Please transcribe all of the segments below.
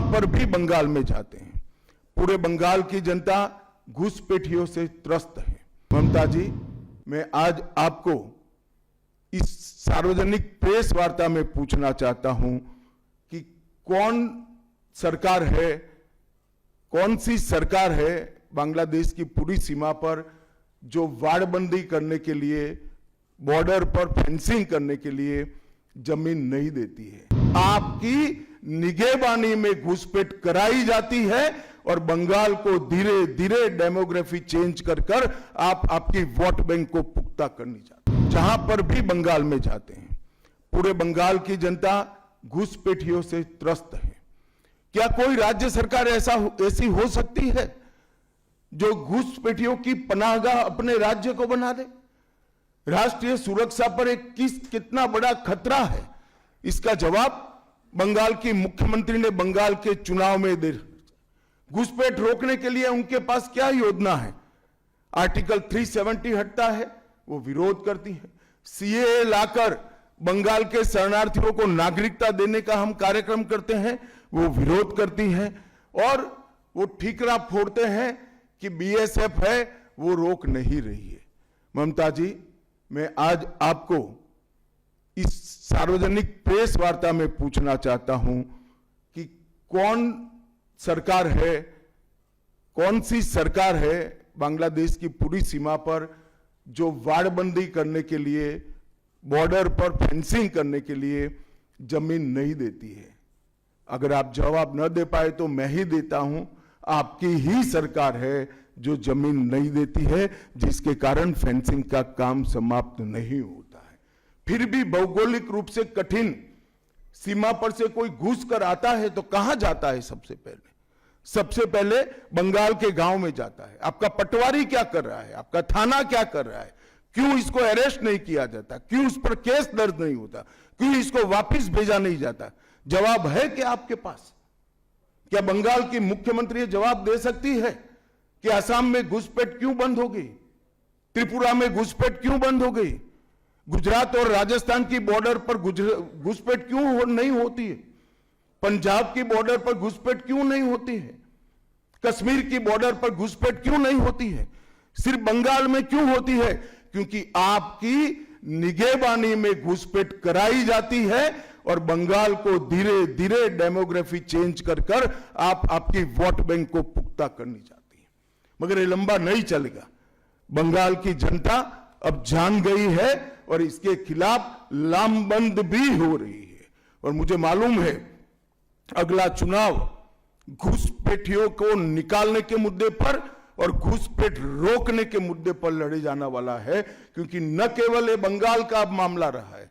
जहां पर भी बंगाल में जाते हैं पूरे बंगाल की जनता घुसपैठियों से त्रस्त है। ममता जी, मैं आज आपको इस सार्वजनिक प्रेस वार्ता में पूछना चाहता हूं कि कौन सी सरकार है बांग्लादेश की पूरी सीमा पर जो वाड़बंदी करने के लिए, बॉर्डर पर फेंसिंग करने के लिए जमीन नहीं देती है। आपकी निगहबानी में घुसपैठ कराई जाती है और बंगाल को धीरे धीरे डेमोग्राफी चेंज कर आप आपकी वोट बैंक को पुख्ता करनी चाहते हैं। जहां पर भी बंगाल में जाते हैं पूरे बंगाल की जनता घुसपैठियों से त्रस्त है। क्या कोई राज्य सरकार ऐसी हो सकती है जो घुसपैठियों की पनाहगाह अपने राज्य को बना दे? राष्ट्रीय सुरक्षा पर कितना बड़ा खतरा है, इसका जवाब बंगाल की मुख्यमंत्री ने बंगाल के चुनाव में दे। घुसपैठ रोकने के लिए उनके पास क्या योजना है? आर्टिकल 370 हटता है, वो विरोध करती है। सीएए लाकर बंगाल के शरणार्थियों को नागरिकता देने का हम कार्यक्रम करते हैं, वो विरोध करती हैं। और वो ठीकरा फोड़ते हैं कि बीएसएफ है, वो रोक नहीं रही है। ममता जी, मैं आज आपको इस सार्वजनिक प्रेस वार्ता में पूछना चाहता हूं कि कौन सी सरकार है बांग्लादेश की पूरी सीमा पर जो वाड़बंदी करने के लिए, बॉर्डर पर फेंसिंग करने के लिए जमीन नहीं देती है? अगर आप जवाब न दे पाए तो मैं ही देता हूं। आपकी ही सरकार है जो जमीन नहीं देती है, जिसके कारण फेंसिंग का काम समाप्त नहीं होता है। फिर भी भौगोलिक रूप से कठिन सीमा पर से कोई घुस कर आता है तो कहां जाता है? सबसे पहले बंगाल के गांव में जाता है। आपका पटवारी क्या कर रहा है? आपका थाना क्या कर रहा है? क्यों इसको अरेस्ट नहीं किया जाता? क्यों उस पर केस दर्ज नहीं होता? क्यों इसको वापस भेजा नहीं जाता? जवाब है क्या आपके पास? क्या बंगाल की मुख्यमंत्री जवाब दे सकती है कि असम में घुसपैठ क्यों बंद हो गई? त्रिपुरा में घुसपैठ क्यों बंद हो गई? गुजरात और राजस्थान की बॉर्डर पर घुसपैठ क्यों नहीं होती है? पंजाब की बॉर्डर पर घुसपैठ क्यों नहीं होती है? कश्मीर की बॉर्डर पर घुसपैठ क्यों नहीं होती है? सिर्फ बंगाल में क्यों होती है? क्योंकि आपकी निगहबानी में घुसपैठ कराई जाती है और बंगाल को धीरे धीरे डेमोग्राफी चेंज कर आप आपकी वोट बैंक को पुख्ता करनी चाहती है। मगर ये लंबा नहीं चलेगा। बंगाल की जनता अब जान गई है और इसके खिलाफ लामबंद भी हो रही है। और मुझे मालूम है अगला चुनाव घुसपैठियों को निकालने के मुद्दे पर और घुसपैठ रोकने के मुद्दे पर लड़े जाने वाला है, क्योंकि न केवल ये बंगाल का अब मामला रहा है।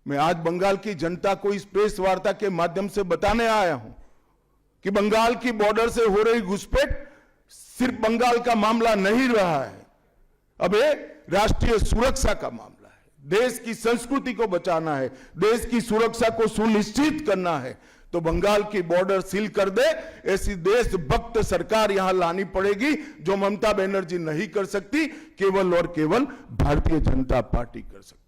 मैं आज बंगाल की जनता को इस प्रेस वार्ता के माध्यम से बताने आया हूं कि बंगाल की बॉर्डर से हो रही घुसपैठ सिर्फ बंगाल का मामला नहीं रहा है, अब ये राष्ट्रीय सुरक्षा का मामला है। देश की संस्कृति को बचाना है, देश की सुरक्षा को सुनिश्चित करना है, तो बंगाल की बॉर्डर सील कर दे, ऐसी देशभक्त सरकार यहां लानी पड़ेगी जो ममता बनर्जी नहीं कर सकती, केवल और केवल भारतीय जनता पार्टी कर सकती।